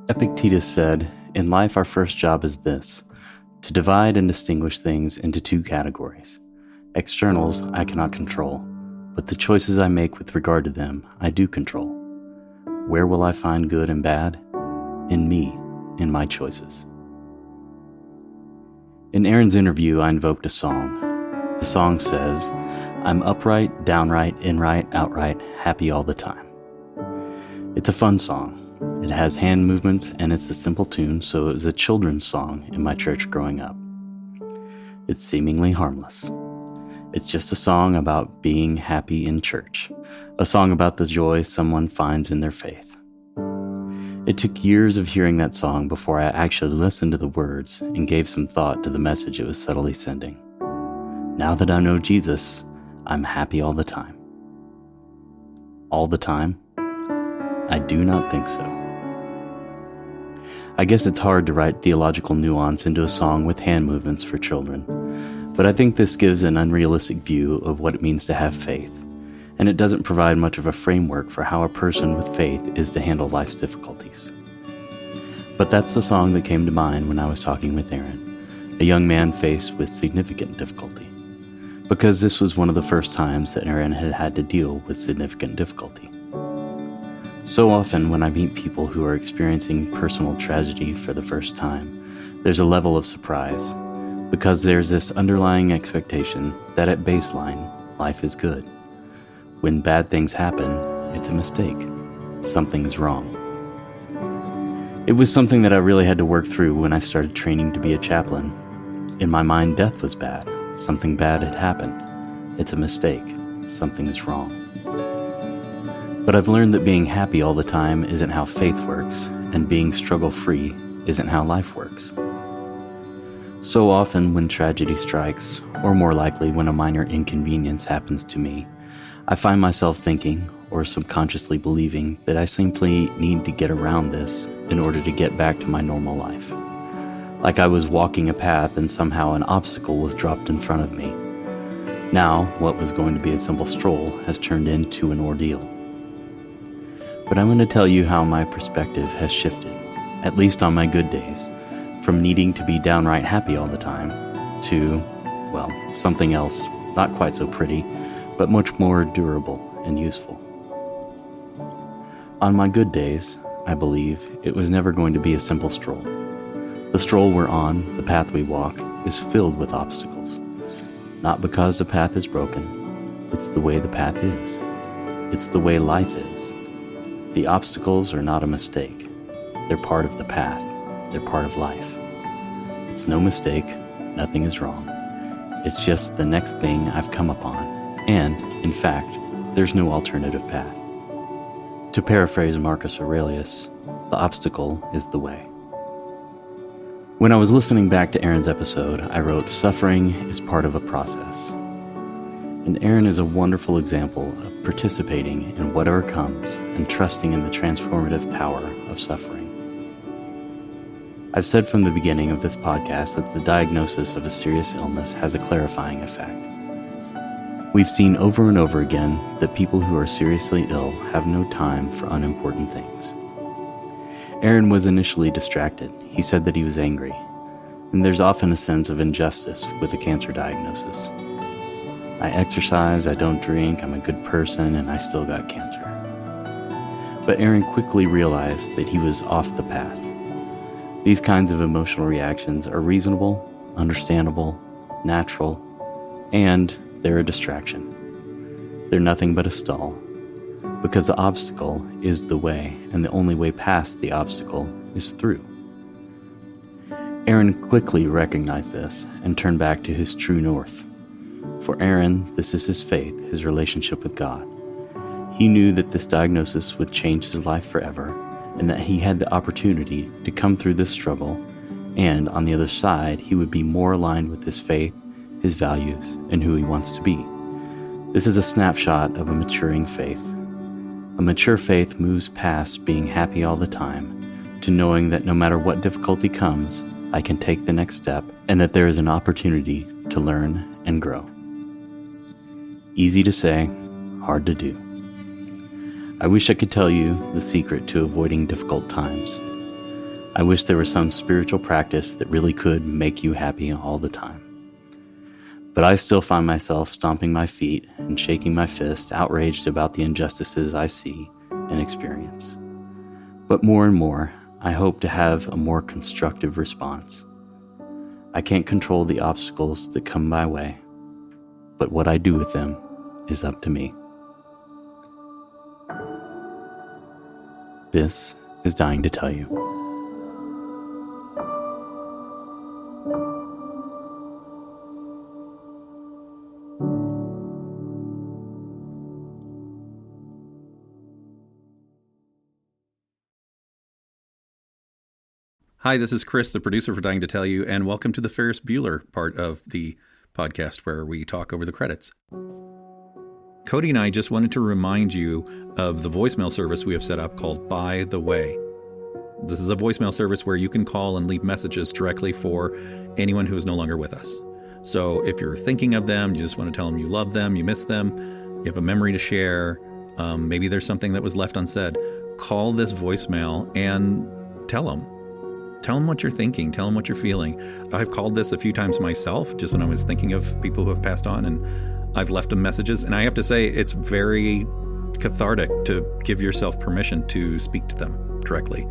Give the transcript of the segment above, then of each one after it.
Epictetus said, "In life our first job is this, to divide and distinguish things into two categories. Externals I cannot control, but the choices I make with regard to them I do control. Where will I find good and bad? In me, in my choices." In Aaron's interview, I invoked a song. The song says, "I'm upright, downright, inright, outright, happy all the time." It's a fun song. It has hand movements and it's a simple tune, so it was a children's song in my church growing up. It's seemingly harmless. It's just a song about being happy in church, a song about the joy someone finds in their faith. It took years of hearing that song before I actually listened to the words and gave some thought to the message it was subtly sending. Now that I know Jesus, I'm happy all the time. All the time? I do not think so. I guess it's hard to write theological nuance into a song with hand movements for children, but I think this gives an unrealistic view of what it means to have faith, and it doesn't provide much of a framework for how a person with faith is to handle life's difficulties. But that's the song that came to mind when I was talking with Aaron, a young man faced with significant difficulty, because this was one of the first times that Aaron had had to deal with significant difficulty. So often when I meet people who are experiencing personal tragedy for the first time, there's a level of surprise, because there's this underlying expectation that at baseline, life is good. When bad things happen, it's a mistake. Something is wrong. It was something that I really had to work through when I started training to be a chaplain. In my mind, death was bad. Something bad had happened. It's a mistake. Something is wrong. But I've learned that being happy all the time isn't how faith works, and being struggle-free isn't how life works. So often when tragedy strikes, or more likely when a minor inconvenience happens to me, I find myself thinking, or subconsciously believing, that I simply need to get around this in order to get back to my normal life. Like I was walking a path and somehow an obstacle was dropped in front of me. Now, what was going to be a simple stroll has turned into an ordeal. But I'm going to tell you how my perspective has shifted, at least on my good days, from needing to be downright happy all the time to, well, something else, not quite so pretty, but much more durable and useful. On my good days, I believe, it was never going to be a simple stroll. The stroll we're on, the path we walk, is filled with obstacles. Not because the path is broken, it's the way the path is. It's the way life is. The obstacles are not a mistake. They're part of the path. They're part of life. It's no mistake. Nothing is wrong. It's just the next thing I've come upon. And, in fact, there's no alternative path. To paraphrase Marcus Aurelius, the obstacle is the way. When I was listening back to Aaron's episode, I wrote, "Suffering is part of a process." And Aaron is a wonderful example of participating in whatever comes and trusting in the transformative power of suffering. I've said from the beginning of this podcast that the diagnosis of a serious illness has a clarifying effect. We've seen over and over again that people who are seriously ill have no time for unimportant things. Aaron was initially distracted. He said that he was angry, and there's often a sense of injustice with a cancer diagnosis. I exercise, I don't drink, I'm a good person, and I still got cancer. But Aaron quickly realized that he was off the path. These kinds of emotional reactions are reasonable, understandable, natural, and they're a distraction. They're nothing but a stall, because the obstacle is the way, and the only way past the obstacle is through. Aaron quickly recognized this and turned back to his true north. For Aaron, this is his faith, his relationship with God. He knew that this diagnosis would change his life forever, and that he had the opportunity to come through this struggle, and on the other side, he would be more aligned with his faith, his values, and who he wants to be. This is a snapshot of a maturing faith. A mature faith moves past being happy all the time to knowing that no matter what difficulty comes, I can take the next step, and that there is an opportunity to learn and grow. Easy to say, hard to do. I wish I could tell you the secret to avoiding difficult times, I wish there was some spiritual practice that really could make you happy all the time. But I still find myself stomping my feet and shaking my fist, outraged about the injustices I see and experience. But more and more, I hope to have a more constructive response. I can't control the obstacles that come my way, but what I do with them is up to me. This is Dying to Tell You. Hi, this is Chris, the producer for Dying to Tell You, and welcome to the Ferris Bueller part of the podcast where we talk over the credits. Cody and I just wanted to remind you of the voicemail service we have set up called By the Way. This is a voicemail service where you can call and leave messages directly for anyone who is no longer with us. So if you're thinking of them, you just want to tell them you love them, you miss them, you have a memory to share, maybe there's something that was left unsaid, call this voicemail and tell them. Tell them what you're thinking. Tell them what you're feeling. I've called this a few times myself, just when I was thinking of people who have passed on, and I've left them messages. And I have to say, it's very cathartic to give yourself permission to speak to them directly.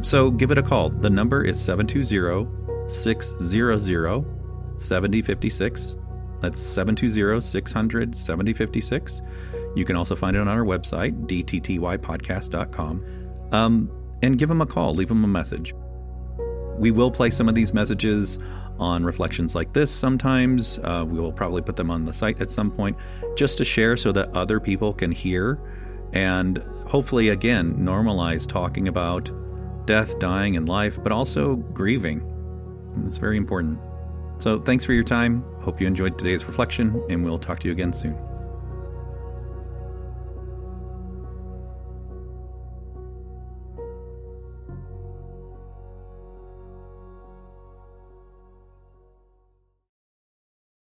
So give it a call. The number is 720-600-7056. That's 720-600-7056. You can also find it on our website, dttypodcast.com. And give them a call. Leave them a message. We will play some of these messages on reflections like this sometimes. We will probably put them on the site at some point just to share so that other people can hear and hopefully, again, normalize talking about death, dying, and life, but also grieving. It's very important. So thanks for your time. Hope you enjoyed today's reflection, and we'll talk to you again soon.